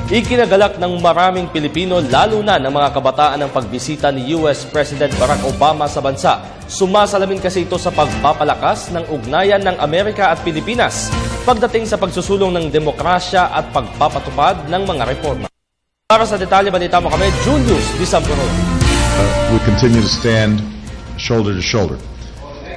Ikinagalak ng maraming Pilipino lalo na ng mga kabataan ang pagbisita ni US President Barack Obama sa bansa. Sumasalamin kasi ito sa pagpapalakas ng ugnayan ng Amerika at Pilipinas pagdating sa pagsusulong ng demokrasya at pagpapatupad ng mga reforma. Para sa detalye, balita mo kami, Julius Disampuro. We continue to stand shoulder to shoulder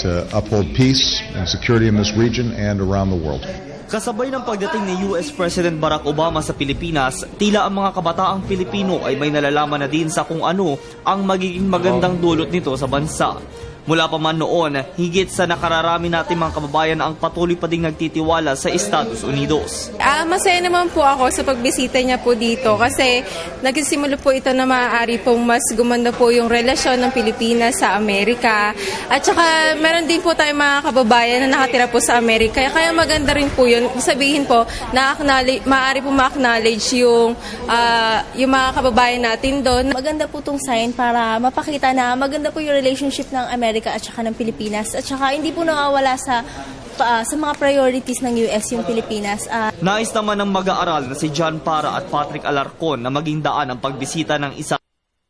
to uphold peace and security in this region and around the world. Kasabay ng pagdating ni US President Barack Obama sa Pilipinas, tila ang mga kabataang Pilipino ay may nalalaman na din sa kung ano ang magiging magandang dulot nito sa bansa. Mula pa man noon, higit sa nakararami natin mga kababayan ang patuloy pa ding nagtitiwala sa Estados Unidos. Masaya naman po ako sa pagbisita niya po dito kasi nagsisimula po ito na maaari pong mas gumanda po yung relasyon ng Pilipinas sa Amerika. At saka meron din po tayong mga kababayan na nakatira po sa Amerika. Kaya maganda rin po yun. Sabihin po na maaari po ma-acknowledge yung mga kababayan natin doon. Maganda po itong sign para mapakita na maganda po yung relationship ng Amerika at saka ng Pilipinas. At saka hindi po nawawala sa mga priorities ng US yung Pilipinas. Nais naman ng mag-aaral na si John Para at Patrick Alarcon na maging daan ang pagbisita ng isang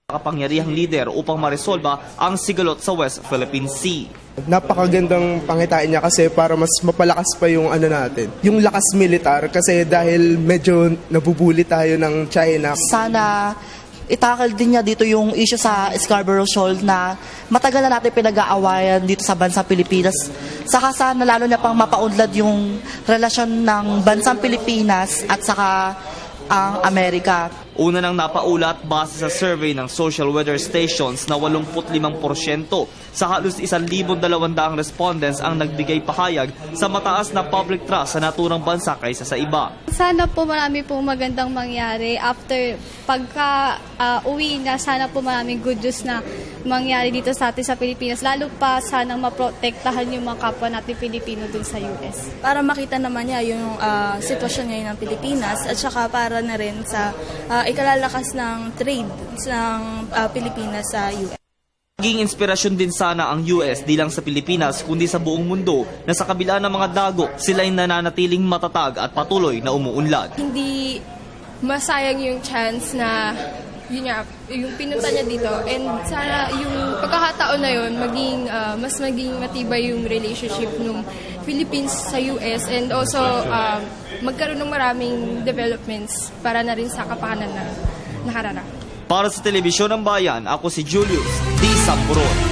kapangyarihang lider upang maresolba ang sigalot sa West Philippine Sea. Napakagandang pangitain niya kasi para mas mapalakas pa yung natin, yung lakas militar kasi dahil medyo nabubuli tayo ng China. Sana itakal din niya dito yung issue sa Scarborough Shoal na matagal na natin pinag-aawayan dito sa bansang Pilipinas. Saka sana lalo na pang mapaunlad yung relasyon ng bansang Pilipinas at saka ang Amerika. Una nang napaulat base sa survey ng Social Weather Stations na 85% sa halos 1,200 respondents ang nagbigay pahayag sa mataas na public trust sa naturang bansa kaysa sa iba. Sana po marami po magandang mangyari after pagka uwi na, sana po maraming good news na mangyari dito sa atin sa Pilipinas. Lalo pa sana maprotektahan yung mga kapwa natin Pilipino dun sa US. Para makita naman niya yung sitwasyon ngayon ng Pilipinas at saka para na rin sa ikalalakas ng trade ng Pilipinas sa US. Naging inspirasyon din sana ang US di lang sa Pilipinas kundi sa buong mundo na sa kabila ng mga dagok sila'y nananatiling matatag at patuloy na umuunlad. Hindi masayang yung chance na yung pinunta niya dito, and sana yung pagkakataon na yun mas maging matibay yung relationship ng Philippines sa US, and also magkaroon ng maraming developments para na rin sa kapakanan na nakararap. Para sa Telebisyon ng Bayan, ako si Julius D. Sampuron.